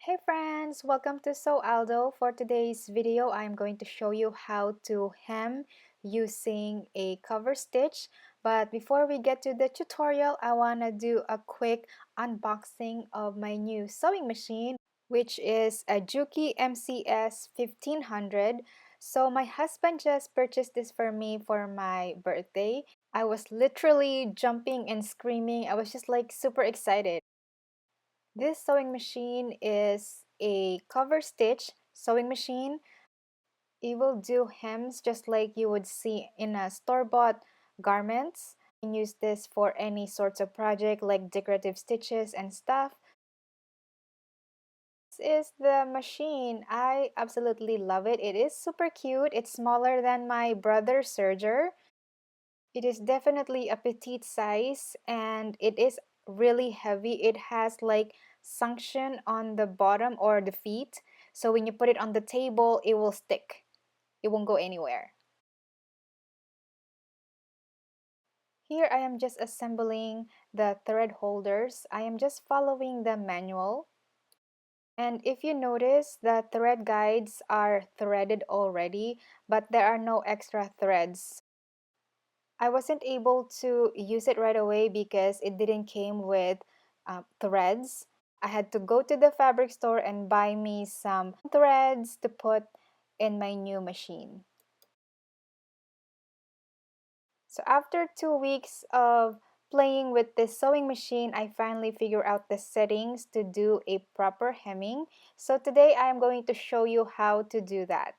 Hey friends, welcome to Aldo. For today's video, I'm going to show you how to hem using a cover stitch. But before we get to the tutorial, I want to do a quick unboxing of my new sewing machine, which is a JUKI MCS-1500. So my husband just purchased this for me for my birthday. I was literally jumping and screaming. I was just like super excited. This sewing machine is a cover stitch sewing machine. It will do hems just like you would see in a store-bought garments. You can use this for any sorts of project like decorative stitches and stuff. This is the machine. I absolutely love it. It is super cute. It's smaller than my brother's serger. It is definitely a petite size and it is really heavy. It has like suction on the bottom or the feet. So when you put it on the table, it will stick. It won't go anywhere. Here I am just assembling the thread holders. I am just following the manual. And if you notice, the thread guides are threaded already, but there are no extra threads. I wasn't able to use it right away because it didn't came with threads. I had to go to the fabric store and buy me some threads to put in my new machine. So after 2 weeks of playing with this sewing machine, I finally figured out the settings to do a proper hemming. So today I am going to show you how to do that.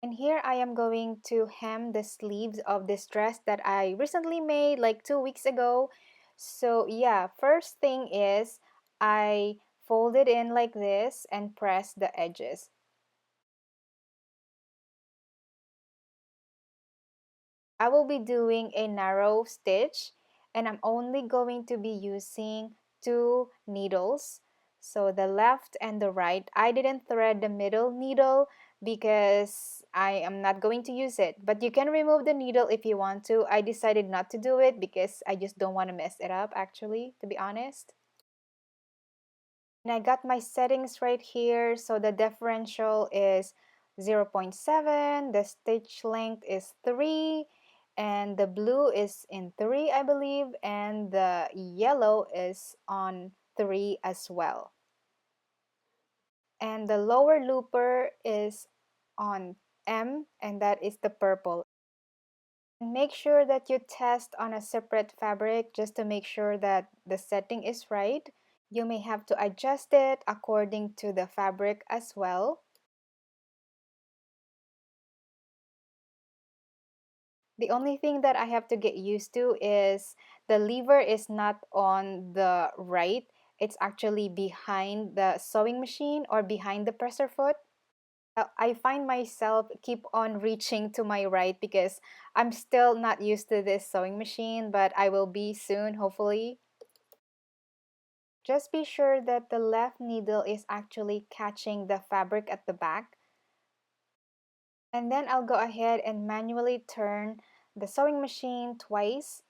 And here I am going to hem the sleeves of this dress that I recently made like 2 weeks ago. So yeah, first thing is I fold it in like this and press the edges. I will be doing a narrow stitch and I'm only going to be using two needles. So the left and the right. I didn't thread the middle needle because I am not going to use it. But you can remove the needle if you want to. I decided not to do it because I just don't want to mess it up actually, to be honest. And I got my settings right here. So the differential is 0.7, the stitch length is 3, and the blue is in 3, I believe, and the yellow is on 3 as well. And the lower looper is on M, and that is the purple. Make sure that you test on a separate fabric just to make sure that the setting is right. You may have to adjust it according to the fabric as well. The only thing that I have to get used to is the lever is not on the right. It's actually behind the sewing machine or behind the presser foot. I find myself keep on reaching to my right because I'm still not used to this sewing machine, but I will be soon, hopefully. Just be sure that the left needle is actually catching the fabric at the back. And then I'll go ahead and manually turn the sewing machine twice.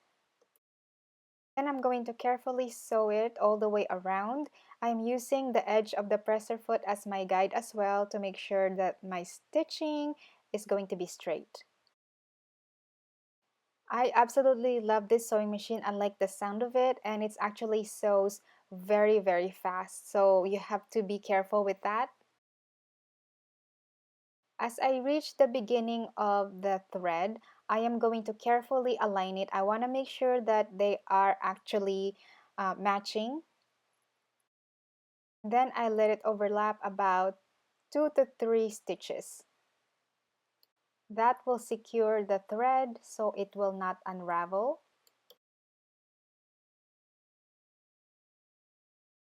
Then I'm going to carefully sew it all the way around. I'm using the edge of the presser foot as my guide as well to make sure that my stitching is going to be straight. I absolutely love this sewing machine. I like the sound of it and it's actually sews very fast. So you have to be careful with that. As I reach the beginning of the thread, I am going to carefully align it. I want to make sure that they are actually matching. Then I let it overlap about 2 to 3 stitches. That will secure the thread so it will not unravel.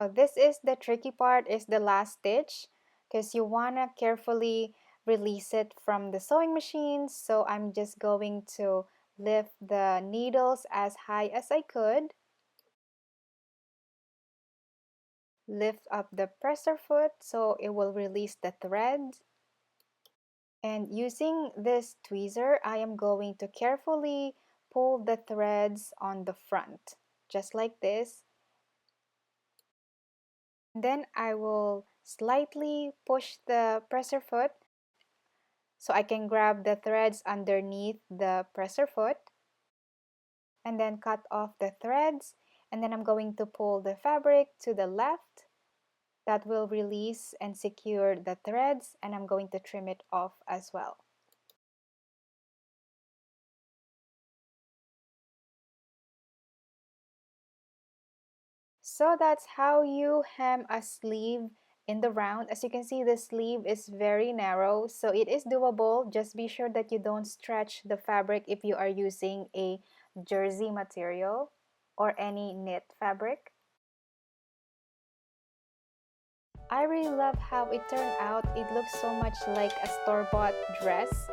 So this is the tricky part, is the last stitch, because you want to carefully release it from the sewing machine. So I'm just going to lift the needles as high as I could. Lift up the presser foot so it will release the thread. And using this tweezer, I am going to carefully pull the threads on the front, just like this. Then I will slightly push the presser foot so I can grab the threads underneath the presser foot and then cut off the threads, and then I'm going to pull the fabric to the left. That will release and secure the threads, and I'm going to trim it off as well. So that's how you hem a sleeve in the round. As you can see, the sleeve is very narrow, so it is doable. Just be sure that you don't stretch the fabric if you are using a jersey material or any knit fabric. I really love how it turned out. It looks so much like a store-bought dress.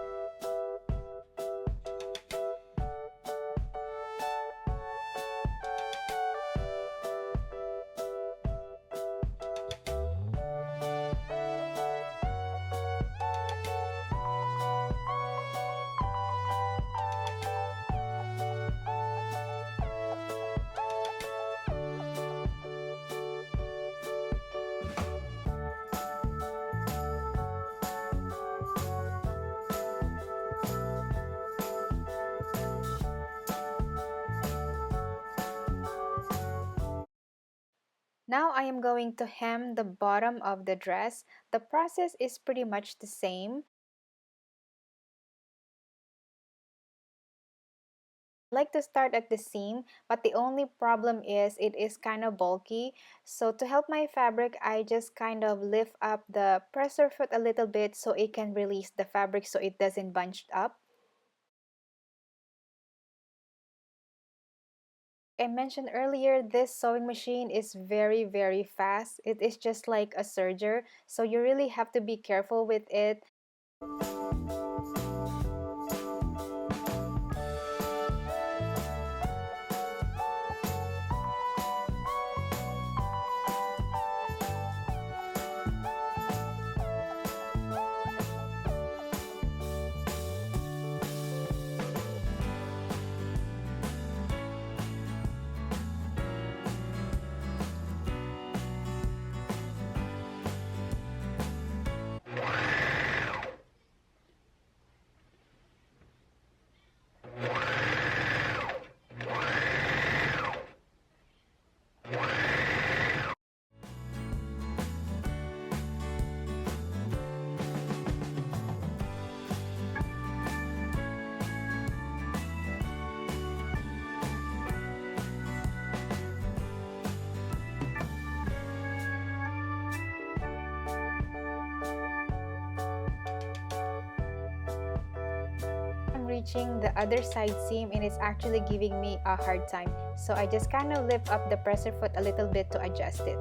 Now I am going to hem the bottom of the dress. The process is pretty much the same. I like to start at the seam, but the only problem is it is kind of bulky. So to help my fabric, I just kind of lift up the presser foot a little bit so it can release the fabric so it doesn't bunch up. I mentioned earlier, this sewing machine is very fast. It is just like a serger, so you really have to be careful with it. Reaching the other side seam and it's actually giving me a hard time, so I just kind of lift up the presser foot a little bit to adjust it.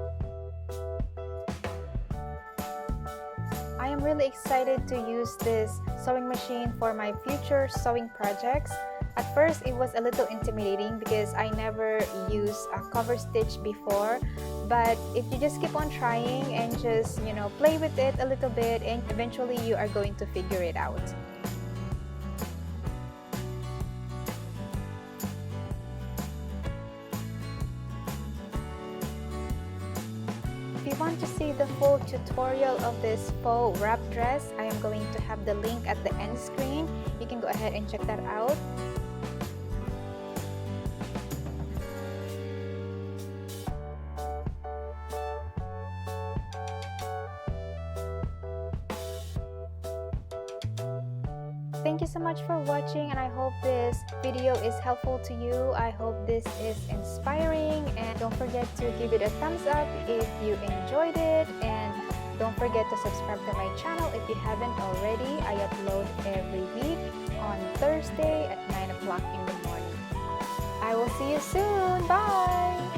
I am really excited to use this sewing machine for my future sewing projects. At first it was a little intimidating because I never used a cover stitch before, but if you just keep on trying and just play with it a little bit, and eventually you are going to figure it out. If you want to see the full tutorial of this faux wrap dress, I am going to have the link at the end screen. You can go ahead and check that out. Thank you so much for watching, and I hope this video is helpful to you. I hope this is inspiring, and don't forget to give it a thumbs up if you enjoyed it, and don't forget to subscribe to my channel if you haven't already. I upload every week on Thursday at 9 o'clock in the morning. I will see you soon. Bye!